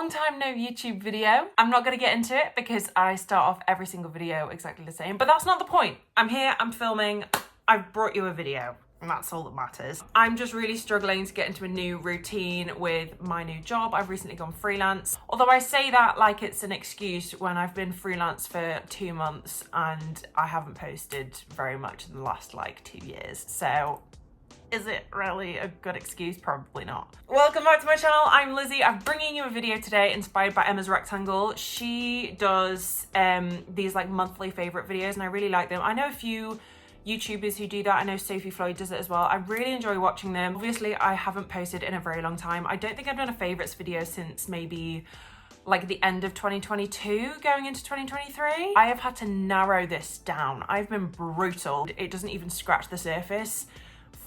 long time no YouTube video. I'm not gonna get into it because I start off every single video exactly the same, but that's not the point. I'm here, I'm filming, I've brought you a video. And that's all that matters. I'm just really struggling to get into a new routine with my new job. I've recently gone freelance. Although I say that like it's an excuse when I've been freelance for 2 months and I haven't posted very much in the last like 2 years. So is it really a good excuse? Probably not. Welcome back to my channel. I'm Lizzie. I'm bringing you a video today inspired by Emma's Rectangle. She does these like monthly favorite videos and I really like them. I know a few YouTubers who do that. I know Sophie Floyd does it as well. I really enjoy watching them. Obviously, I haven't posted in a very long time. I don't think I've done a favorites video since maybe like the end of 2022 going into 2023. I have had to narrow this down. I've been brutal. It doesn't even scratch the surface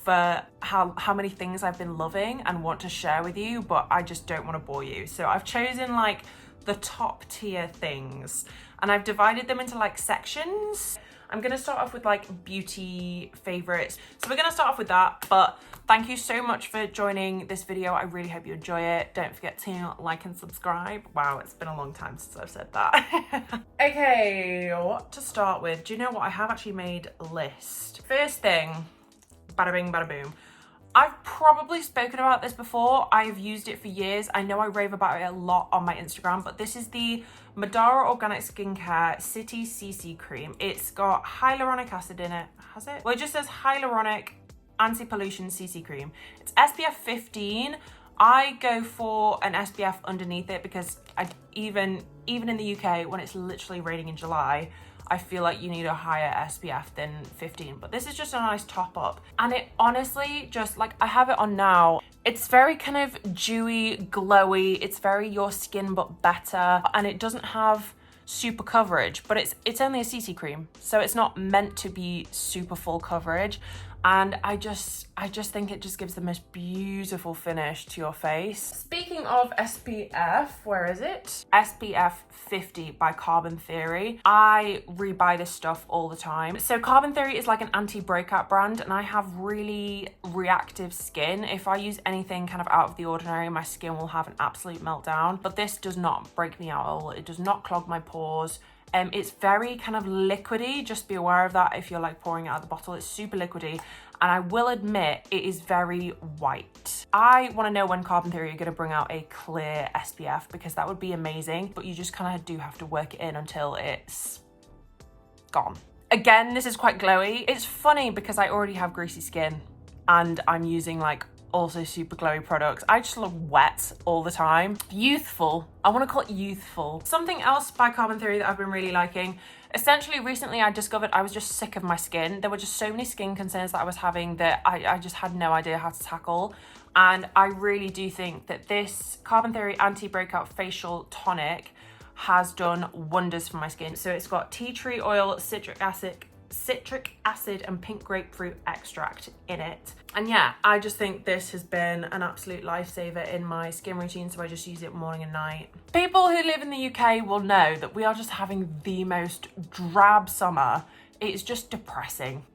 for how many things I've been loving and want to share with you, but I just don't want to bore you. So I've chosen like the top tier things and I've divided them into like sections. I'm gonna start off with like beauty favorites. So we're gonna start off with that, but thank you so much for joining this video. I really hope you enjoy it. Don't forget to like and subscribe. Wow, it's been a long time since I've said that. Okay, what to start with? Do you know what? I have actually made a list. First thing, bada bing, bada boom. I've probably spoken about this before. I've used it for years. I know I rave about it a lot on my Instagram, but this is the Madara Organic Skincare City CC Cream. It's got hyaluronic acid in it. Has it? Well, it just says hyaluronic anti-pollution CC Cream. It's SPF 15. I go for an SPF underneath it because even in the UK, when it's literally raining in July, I feel like you need a higher SPF than 15, but this is just a nice top up. And it honestly just like, I have it on now. It's very kind of dewy, glowy. It's very your skin, but better. And it doesn't have super coverage, but it's only a CC cream. So it's not meant to be super full coverage. And I just think it just gives the most beautiful finish to your face. Speaking of SPF, where is it? SPF 50 by Carbon Theory. I rebuy this stuff all the time. So Carbon Theory is like an anti-breakout brand and I have really reactive skin. If I use anything kind of out of the ordinary, my skin will have an absolute meltdown. But this does not break me out at all. It does not clog my pores. It's very kind of liquidy. Just be aware of that if you're like pouring it out of the bottle. It's super liquidy. And I will admit it is very white. I want to know when Carbon Theory are going to bring out a clear SPF because that would be amazing. But you just kind of do have to work it in until it's gone. Again, this is quite glowy. It's funny because I already have greasy skin and I'm using like also super glowy products. I just look wet all the time. Youthful. I want to call it youthful. Something else by Carbon Theory that I've been really liking. Essentially, recently I discovered I was just sick of my skin. There were just so many skin concerns that I was having that I just had no idea how to tackle. And I really do think that this Carbon Theory Anti-Breakout Facial Tonic has done wonders for my skin. So it's got tea tree oil, citric acid and pink grapefruit extract in it. And yeah, I just think this has been an absolute lifesaver in my skin routine, so I just use it morning and night. People who live in the UK will know that we are just having the most drab summer. It's just depressing.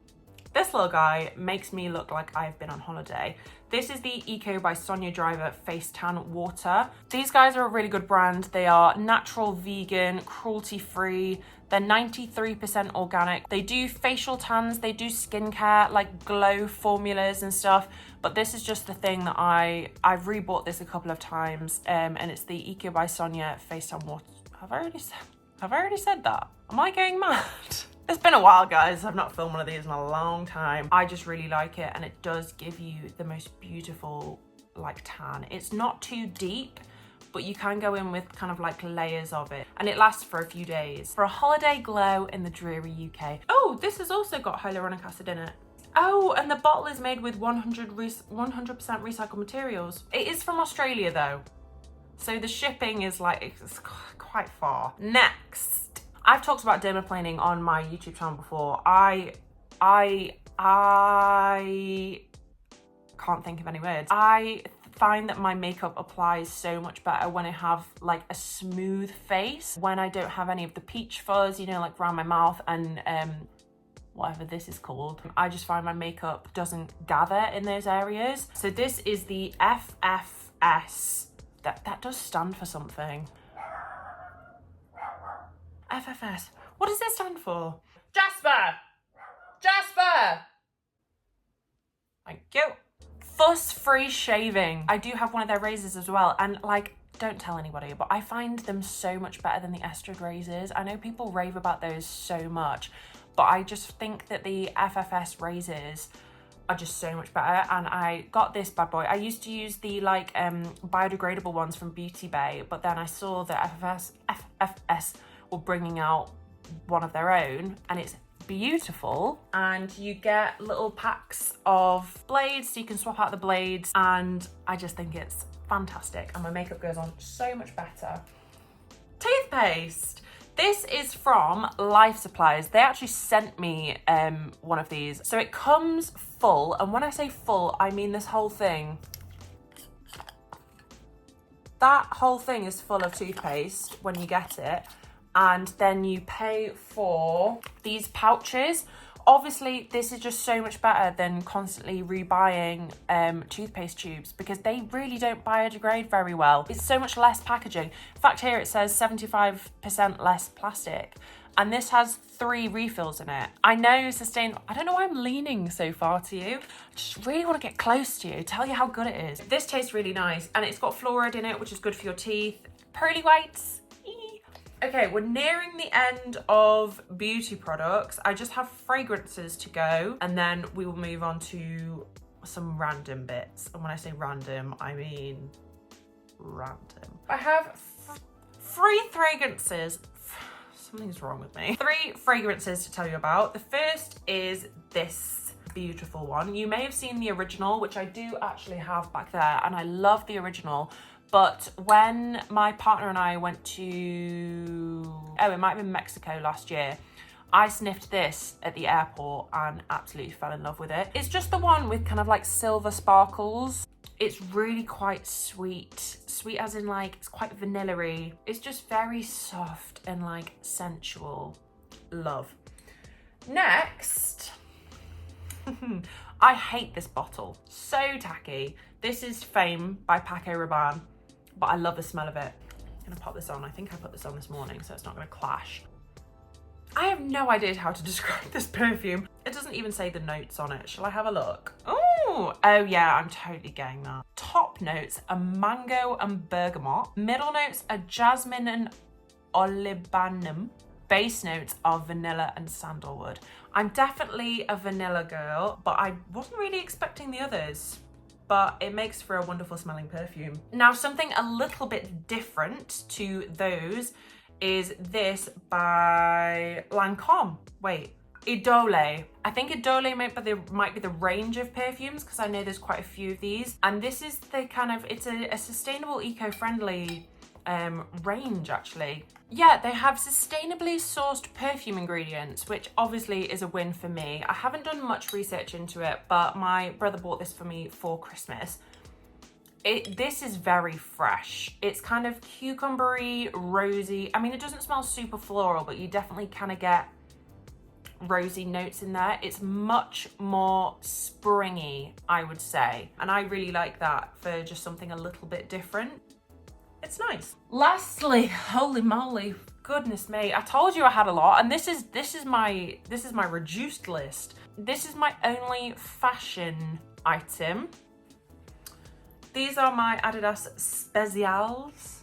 This little guy makes me look like I've been on holiday. This is the Eco by Sonia Driver Face Tan Water. These guys are a really good brand. They are natural, vegan, cruelty-free. They're 93% organic. They do facial tans, they do skincare, like glow formulas and stuff. But this is just the thing that I've rebought this a couple of times. And it's the Eco by Sonia Face Tan Water. Have I already said that? Am I going mad? It's been a while, guys. I've not filmed one of these in a long time. I just really like it and it does give you the most beautiful like tan. It's not too deep, but you can go in with kind of like layers of it and it lasts for a few days. For a holiday glow in the dreary UK. Oh, this has also got hyaluronic acid in it. Oh, and the bottle is made with 100% recycled materials. It is from Australia though. So the shipping is like, it's quite far. Next. I've talked about dermaplaning on my YouTube channel before. I can't think of any words. I find that my makeup applies so much better when I have like a smooth face, when I don't have any of the peach fuzz, you know, like around my mouth and whatever this is called. I just find my makeup doesn't gather in those areas. So this is the FFS that does stand for something. FFS. What does it stand for? Jasper! Jasper! Thank you. Fuss-free shaving. I do have one of their razors as well, and like, don't tell anybody, but I find them so much better than the Estrad razors. I know people rave about those so much, but I just think that the FFS razors are just so much better. And I got this bad boy. I used to use the like biodegradable ones from Beauty Bay, but then I saw that FFS were bringing out one of their own, and it's beautiful. And you get little packs of blades so you can swap out the blades, and I just think it's fantastic, and my makeup goes on so much better. Toothpaste. This is from Life Supplies. They actually sent me one of these. So it comes full, and when I say full, I mean this whole thing. That whole thing is full of toothpaste when you get it, and then you pay for these pouches. Obviously, this is just so much better than constantly rebuying toothpaste tubes, because they really don't biodegrade very well. It's so much less packaging. In fact, here it says 75% less plastic, and this has 3 refills in it. I know I don't know why I'm leaning so far to you. I just really want to get close to you, tell you how good it is. This tastes really nice, and it's got fluoride in it, which is good for your teeth. Pearly whites. Okay, we're nearing the end of beauty products. I just have fragrances to go, and then we will move on to some random bits. And when I say random, I mean random. I have 3 fragrances. Something's wrong with me. 3 fragrances to tell you about. The first is this beautiful one. You may have seen the original, which I do actually have back there, and I love the original. But when my partner and I went to, it might have been Mexico last year, I sniffed this at the airport and absolutely fell in love with it. It's just the one with kind of like silver sparkles. It's really quite sweet. Sweet as in like, it's quite vanilla-y. It's just very soft and like sensual. Love. Next, I hate this bottle. So tacky. This is Fame by Paco Rabanne. But I love the smell of it. I'm gonna pop this on. I think I put this on this morning, so it's not gonna clash. I have no idea how to describe this perfume. It doesn't even say the notes on it. Shall I have a look? Oh yeah, I'm totally getting that. Top notes are mango and bergamot. Middle notes are jasmine and olibanum. Base notes are vanilla and sandalwood. I'm definitely a vanilla girl, but I wasn't really expecting the others. But it makes for a wonderful smelling perfume. Now, something a little bit different to those is this by Lancome. Wait, Idole. I think Idole might be the range of perfumes, because I know there's quite a few of these. And this is the kind of, it's a sustainable, eco-friendly range actually. Yeah, they have sustainably sourced perfume ingredients, which obviously is a win for me. I haven't done much research into it, but my brother bought this for me for Christmas. This is very fresh. It's kind of cucumbery, rosy. I mean, it doesn't smell super floral, but you definitely kind of get rosy notes in there. It's much more springy, I would say. And I really like that for just something a little bit different. It's nice. Lastly, holy moly, goodness me, I told you I had a lot, and this is my reduced list. This is my only fashion item. These are my Adidas Specials.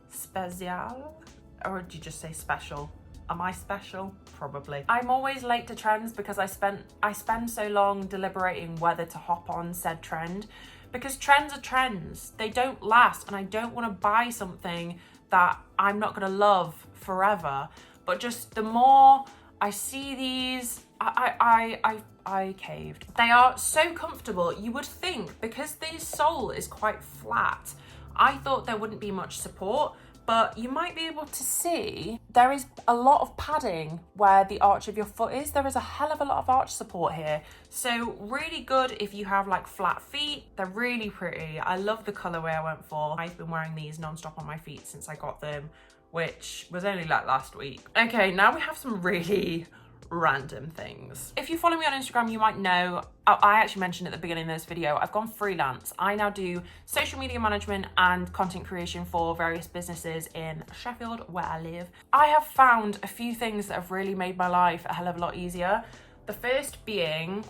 Special? Or did you just say special? Am I special? Probably. I'm always late to trends because I spend so long deliberating whether to hop on said trend. Because trends are trends, they don't last, and I don't want to buy something that I'm not going to love forever. But just the more I see these, I caved. They are so comfortable. You would think, because the sole is quite flat, I thought there wouldn't be much support, but you might be able to see there is a lot of padding where the arch of your foot is. There is a hell of a lot of arch support here. So really good if you have like flat feet. They're really pretty. I love the colorway I went for. I've been wearing these non-stop on my feet since I got them, which was only like last week. Okay, now we have some really random things. If you follow me on Instagram, you might know, I actually mentioned at the beginning of this video, I've gone freelance. I now do social media management and content creation for various businesses in Sheffield, where I live. I have found a few things that have really made my life a hell of a lot easier. The first being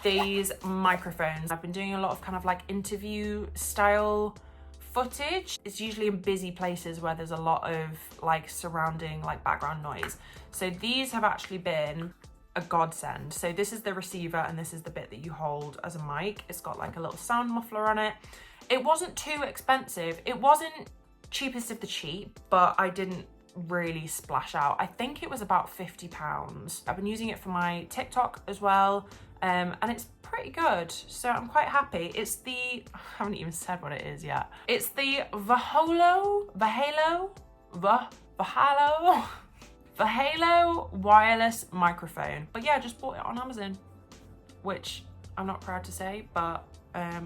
these microphones. I've been doing a lot of kind of like interview style footage. It's usually in busy places where there's a lot of like surrounding like background noise. So these have actually been a godsend. So this is the receiver and this is the bit that you hold as a mic. It's got like a little sound muffler on it. It wasn't too expensive. It wasn't cheapest of the cheap, but I didn't really splash out. I think it was about £50. I've been using it for my TikTok as well. And it's pretty good, so I'm quite happy. It's the, I haven't even said what it is yet. It's the Vahalo wireless microphone. But yeah, I just bought it on Amazon, which I'm not proud to say, but I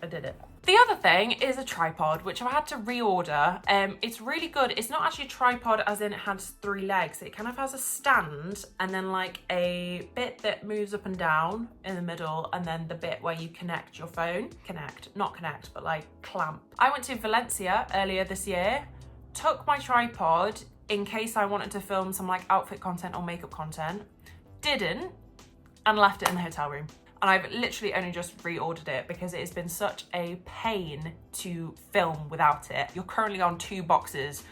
did it. The other thing is a tripod, which I had to reorder. It's really good. It's not actually a tripod as in it has 3 legs. It kind of has a stand and then like a bit that moves up and down in the middle, and then the bit where you connect your phone. Not connect, but like clamp. I went to Valencia earlier this year, took my tripod in case I wanted to film some like outfit content or makeup content, didn't, and left it in the hotel room. And I've literally only just reordered it because it has been such a pain to film without it. You're currently on 2 boxes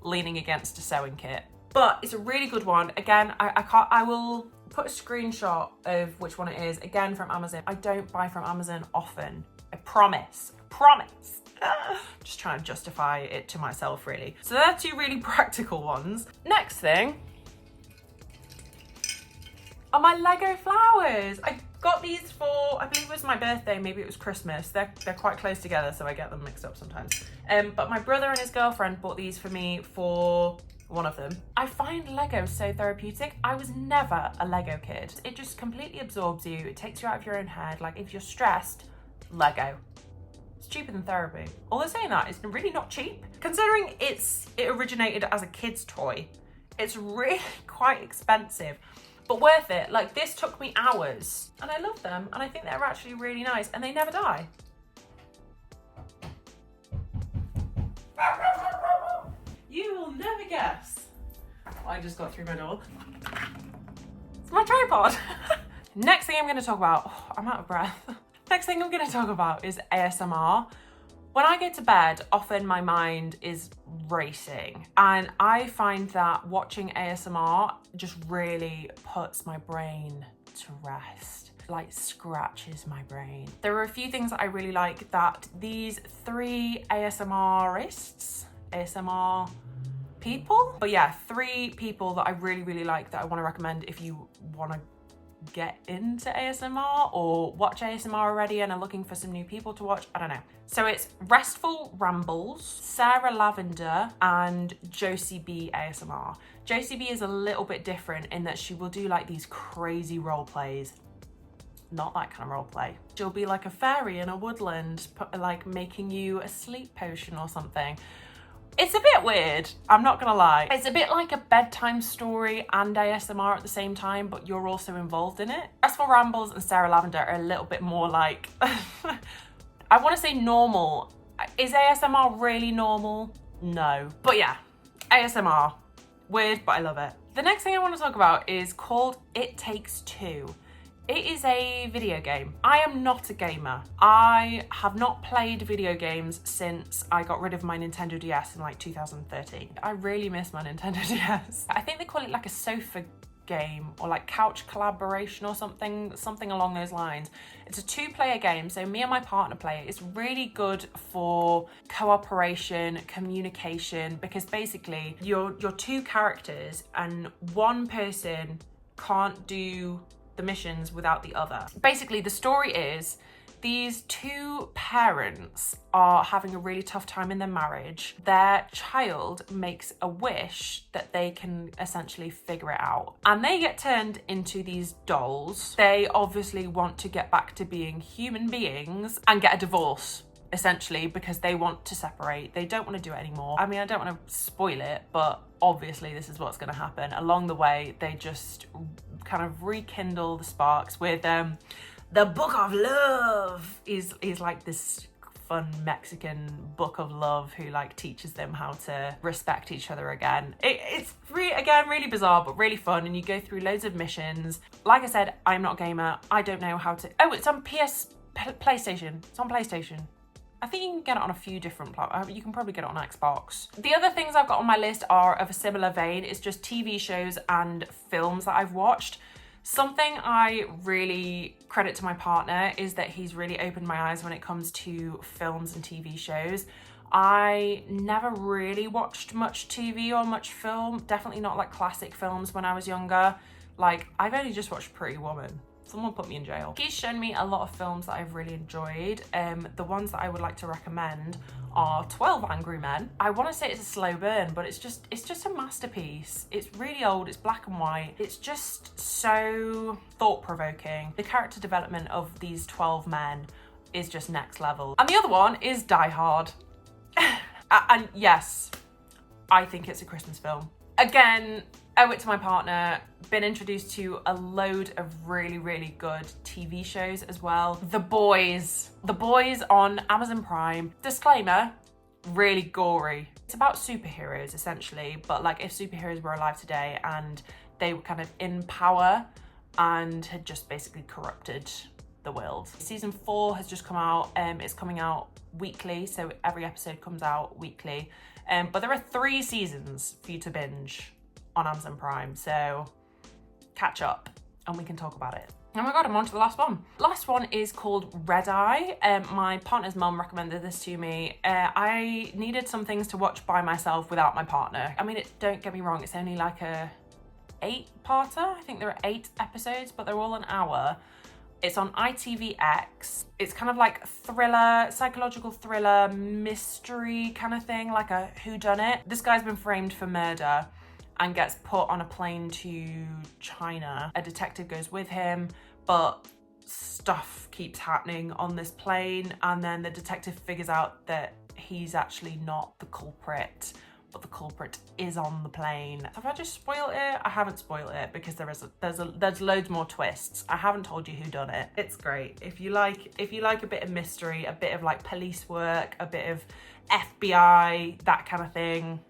leaning against a sewing kit. But it's a really good one. Again, I will put a screenshot of which one it is, again from Amazon. I don't buy from Amazon often. I promise. Just trying to justify it to myself, really. So they're 2 really practical ones. Next thing are my Lego flowers. I got these for, I believe it was my birthday, maybe it was Christmas. They're quite close together, so I get them mixed up sometimes. But my brother and his girlfriend bought these for me for one of them. I find Lego so therapeutic. I was never a Lego kid. It just completely absorbs you. It takes you out of your own head. Like if you're stressed, Lego. It's cheaper than therapy. Although saying that, it's really not cheap. Considering it originated as a kid's toy, it's really quite expensive. But worth it. Like this took me hours and I love them and I think they're actually really nice and they never die. You will never guess what I just got through my door. It's my tripod. Next thing I'm going to talk about, I'm out of breath. Next thing I'm going to talk about is ASMR. When I go to bed, often my mind is racing, and I find that watching ASMR just really puts my brain to rest, like scratches my brain. There are a few things that I really like that these 3 ASMR people, but yeah, 3 people that I really like that I want to recommend if you want to get into ASMR or watch ASMR already and are looking for some new people to watch. I don't know. So it's Restful Rambles, Sarah Lavender, and Josie B ASMR. Josie B is a little bit different in that she will do like these crazy role plays. Not that kind of role play. She'll be like a fairy in a woodland, like making you a sleep potion or something. It's a bit weird, I'm not gonna lie. It's a bit like a bedtime story and ASMR at the same time, but you're also involved in it. Restful Rambles and Sarah Lavender are a little bit more like, I wanna say normal. Is ASMR really normal? No. But yeah, ASMR. Weird, but I love it. The next thing I wanna talk about is called It Takes Two. It is a video game. I am not a gamer. I have not played video games since I got rid of my Nintendo DS in like 2013. I really miss my Nintendo DS. I think they call it like a sofa game or like couch collaboration or something along those lines. It's a 2-player game, so me and my partner play it. It's really good for cooperation, communication, because basically you're 2 characters and one person can't do the missions without the other. Basically, the story is these 2 parents are having a really tough time in their marriage. Their child makes a wish that they can essentially figure it out, and they get turned into these dolls. They obviously want to get back to being human beings and get a divorce essentially, because they want to separate. They don't want to do it anymore. I mean, I don't want to spoil it, but obviously this is what's going to happen. Along the way, they just kind of rekindle the sparks with the Book of Love is like this fun Mexican book of love who like teaches them how to respect each other again. It's really bizarre, but really fun, and you go through loads of missions. Like I said, I'm not a gamer. I don't know how to... Oh, it's on PlayStation. It's on PlayStation. I think you can get it on a few different platforms. You can probably get it on Xbox. The other things I've got on my list are of a similar vein. It's just TV shows and films that I've watched. Something I really credit to my partner is that he's really opened my eyes when it comes to films and TV shows. I never really watched much TV or much film, definitely not like classic films when I was younger. Like, I've only just watched Pretty Woman. Someone put me in jail. He's shown me a lot of films that I've really enjoyed. The ones that I would like to recommend are 12 Angry Men. I want to say it's a slow burn, but it's just a masterpiece. It's really old, it's black and white. It's just so thought-provoking. The character development of these 12 men is just next level. And the other one is Die Hard. And yes, I think it's a Christmas film. Again, owe it to my partner. Been introduced to a load of really good TV shows as well. The Boys on Amazon Prime. Disclaimer, really gory. It's about superheroes essentially, but like if superheroes were alive today and they were kind of in power and had just basically corrupted the world. Season 4 has just come out. It's coming out weekly, so every episode comes out weekly. But there are 3 seasons for you to binge on Amazon Prime, so catch up and we can talk about it. Oh my god, I'm on to the last one. Last one is called Red Eye. My partner's mum recommended this to me. I needed some things to watch by myself without my partner. I mean, don't get me wrong, it's only like a 8-parter. I think there are 8 episodes, but they're all an hour. It's on ITVX. It's kind of like thriller, psychological thriller, mystery kind of thing, like a whodunit. This guy's been framed for murder and gets put on a plane to China. A detective goes with him, but stuff keeps happening on this plane, and then the detective figures out that he's actually not the culprit, but the culprit is on the plane. Have I just spoiled it? I haven't spoiled it because there's loads more twists. I haven't told you who done it. It's great. If you like a bit of mystery, a bit of like police work, a bit of FBI, that kind of thing,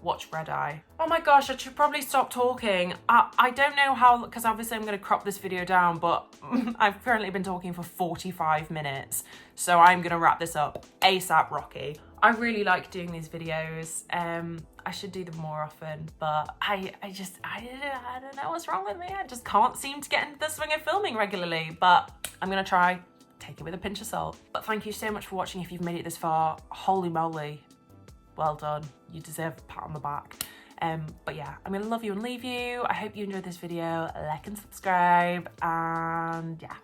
watch Red Eye. Oh my gosh, I should probably stop talking. I don't know how, because obviously I'm going to crop this video down, but I've currently been talking for 45 minutes, so I'm going to wrap this up ASAP Rocky. I really like doing these videos. I should do them more often, but I don't know what's wrong with me. I just can't seem to get into the swing of filming regularly, but I'm going to try. Take it with a pinch of salt. But thank you so much for watching if you've made it this far. Holy moly. Well done. You deserve a pat on the back. But yeah, I'm gonna love you and leave you. I hope you enjoyed this video. Like and subscribe, and yeah.